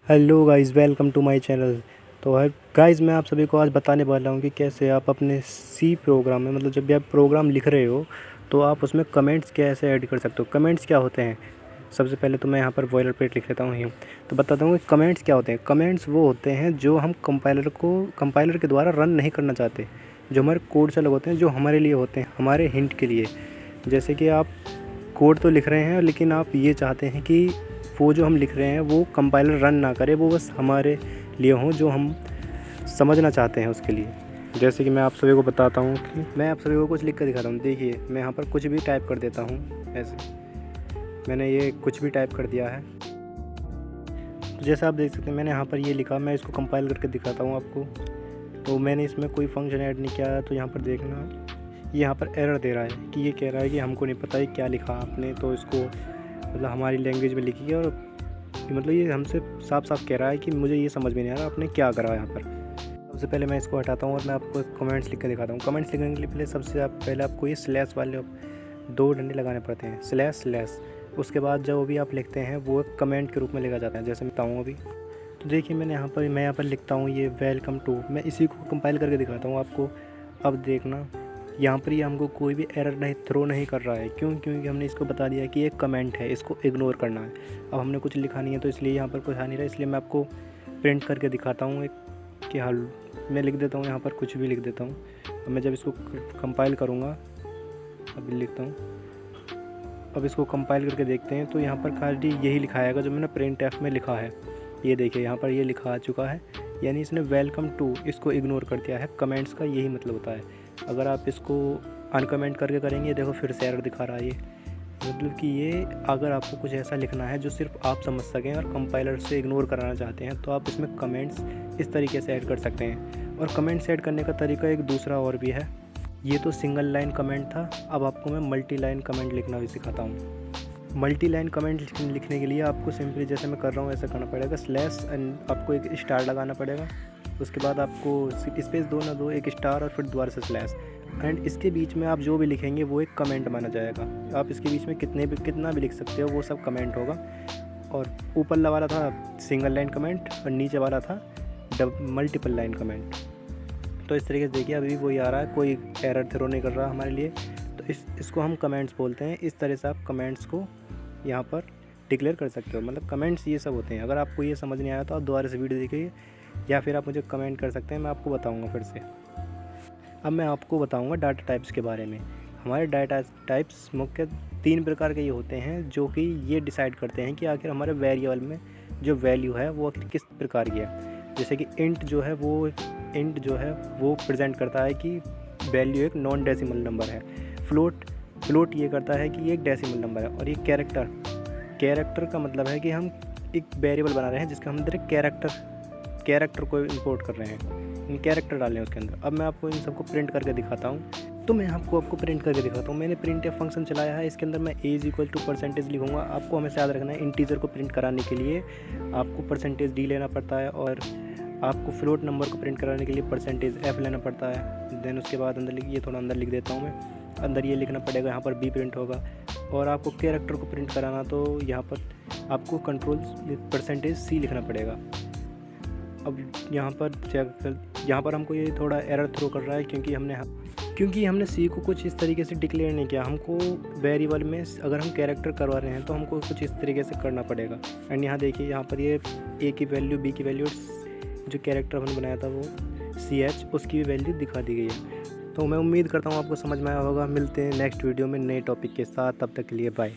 Hello guys, welcome to my channel. तो guys, मैं आप सभी को आज बताने वाला हूँ कि कैसे आप अपने सी प्रोग्राम में, मतलब जब भी आप प्रोग्राम लिख रहे हो तो आप उसमें कमेंट्स कैसे ऐड कर सकते हो। कमेंट्स क्या होते हैं, सबसे पहले तो मैं यहाँ पर बॉयलरप्लेट लिख लेता हूँ यूँ। तो बताता हूँ कि कमेंट्स क्या होते हैं। कमेंट्स वो होते हैं जो हम कंपाइलर के द्वारा रन नहीं करना चाहते, जो हमारे कोड से अलग होते हैं, जो हमारे लिए होते हैं, हमारे हिंट के लिए। जैसे कि आप कोड तो लिख रहे हैं लेकिन आप ये चाहते हैं कि वो जो हम लिख रहे हैं वो कंपाइलर रन ना करे, वो बस हमारे लिए हों, जो हम समझना चाहते हैं उसके लिए। जैसे कि मैं आप सभी को बताता हूँ कि मैं आप सभी को कुछ लिख कर दिखाता हूँ। देखिए, मैं यहाँ पर कुछ भी टाइप कर देता हूँ। ऐसे मैंने ये कुछ भी टाइप कर दिया है। तो जैसा आप देख सकते हैं, मैंने यहाँ पर ये लिखा। मैं इसको कंपाइल करके दिखाता हूँ आपको। तो मैंने इसमें कोई फंक्शन ऐड नहीं किया है। तो यहाँ पर देखना, यहाँ पर एरर दे रहा है कि ये कह रहा है कि हमको नहीं पता है क्या लिखा आपने। तो इसको मतलब हमारी लैंग्वेज में लिखी है, और मतलब ये हमसे साफ साफ कह रहा है कि मुझे ये समझ में नहीं आ रहा आपने क्या करा यहाँ पर। सबसे पहले मैं इसको हटाता हूँ और मैं आपको कमेंट्स लिख कर दिखाता हूँ। कमेंट्स लिखने के लिए पहले सबसे पहले आपको ये स्लैश वाले 2 डंडे लगाने पड़ते हैं, स्लैश स्लैश। उसके बाद जो भी आप लिखते हैं वो एक कमेंट के रूप में लिखा जाता है, जैसे मैं बताऊँ अभी। तो देखिए, मैं यहाँ पर लिखता हूँ ये वेलकम टू। मैं इसी को कंपाइल करके दिखाता हूँ आपको। अब देखना, यहाँ पर ये हमको कोई भी एरर नहीं थ्रो नहीं कर रहा है। क्यों? क्योंकि हमने इसको बता दिया कि ये कमेंट है, इसको इग्नोर करना है। अब हमने कुछ लिखा नहीं है तो इसलिए यहाँ पर कुछ आ नहीं रहा। इसलिए मैं आपको प्रिंट करके दिखाता हूँ एक कि हाँ, मैं लिख देता हूँ यहाँ पर, कुछ भी लिख देता हूँ। अब मैं जब इसको कंपाइल करूँगा, अभी लिखता हूँ। अब इसको कंपाइल करके देखते हैं तो यहाँ पर खाली यही लिखा आएगा जो मैंने प्रिंट एफ में लिखा है। ये देखिए, यहाँ पर ये लिखा आ चुका है, यानी इसने वेलकम टू इसको इग्नोर कर दिया है। कमेंट्स का यही मतलब होता है। अगर आप इसको अनकमेंट करके करेंगे, देखो फिर से एरर दिखा रहा है ये। मतलब कि ये अगर आपको कुछ ऐसा लिखना है जो सिर्फ आप समझ सकें और कंपाइलर से इग्नोर कराना चाहते हैं, तो आप इसमें कमेंट्स इस तरीके से ऐड कर सकते हैं। और कमेंट्स ऐड करने का तरीका एक दूसरा और भी है। ये तो सिंगल लाइन कमेंट था, अब आपको मैं मल्टी लाइन कमेंट लिखना भी सिखाता हूँ। मल्टी लाइन कमेंट लिखने के लिए आपको सिंपली जैसे मैं कर रहा हूँ ऐसा करना पड़ेगा। स्लैश एंड आपको एक स्टार लगाना पड़ेगा। उसके बाद आपको स्पेस दो ना दो, एक स्टार और फिर दोबारा से स्लैश। एंड इसके बीच में आप जो भी लिखेंगे वो एक कमेंट माना जाएगा। आप इसके बीच में कितना भी लिख सकते हो, वो सब कमेंट होगा। और ऊपर वाला था सिंगल लाइन कमेंट और नीचे वाला था मल्टीपल लाइन कमेंट। तो इस तरीके से देखिए, अभी वही आ रहा है, कोई एरर थ्रो नहीं कर रहा हमारे लिए। तो इसको हम कमेंट्स बोलते हैं। इस तरह से आप कमेंट्स को यहाँ पर डिक्लेयर कर सकते हो। मतलब कमेंट्स ये सब होते हैं। अगर आपको ये समझ नहीं आया तो आप दोबारा से वीडियो देखिए, या फिर आप मुझे कमेंट कर सकते हैं, मैं आपको बताऊँगा फिर से। अब मैं आपको बताऊँगा डाटा टाइप्स के बारे में। हमारे डाटा टाइप्स मुख्य 3 प्रकार के ये होते हैं, जो कि ये डिसाइड करते हैं कि आखिर हमारे वेरिएबल में जो वैल्यू है वो आखिर किस प्रकार की है। जैसे कि इंट जो है वो प्रेजेंट करता है कि वैल्यू एक नॉन डेसिमल नंबर है। फ्लोट ये करता है कि ये एक डेसिमल नंबर है। और ये कैरेक्टर का मतलब है कि हम एक वेरिएबल बना रहे हैं जिसका हम अंदर कैरेक्टर को इंपोर्ट कर रहे हैं, कैरेक्टर डाल रहे हैं उसके अंदर। अब मैं आपको इन सबको प्रिंट करके दिखाता हूँ। तो मैं आपको प्रिंट करके दिखाता हूँ। मैंने प्रिंट एफ फंक्शन चलाया है। इसके अंदर मैं एज इक्वल टू % लिखूँगा। आपको हमेशा याद रखना है, इंटीजर को प्रिंट कराने के लिए आपको %d लेना पड़ता है, और आपको फ्लोट नंबर को प्रिंट कराने के लिए %f लेना पड़ता है। देन उसके बाद ये थोड़ा अंदर लिख देता हूँ मैं। अंदर ये लिखना पड़ेगा, यहाँ पर b प्रिंट होगा। और आपको कैरेक्टर को प्रिंट कराना तो यहाँ पर आपको कंट्रोल %c लिखना पड़ेगा। अब यहाँ पर हमको ये थोड़ा एरर थ्रो कर रहा है, क्योंकि हमने सी को कुछ इस तरीके से डिक्लेयर नहीं किया। हमको वेरिएबल में अगर हम कैरेक्टर करवा रहे हैं तो हमको कुछ इस तरीके से करना पड़ेगा। एंड यहाँ देखिए, यहाँ पर ये ए की वैल्यू, बी की वैल्यू, जो कैरेक्टर हमने बनाया था वो CH, उसकी भी वैल्यू दिखा दी गई है। तो मैं उम्मीद करता हूँ आपको समझ में आया होगा। मिलते हैं नेक्स्ट वीडियो में नए टॉपिक के साथ। तब तक के लिए बाय।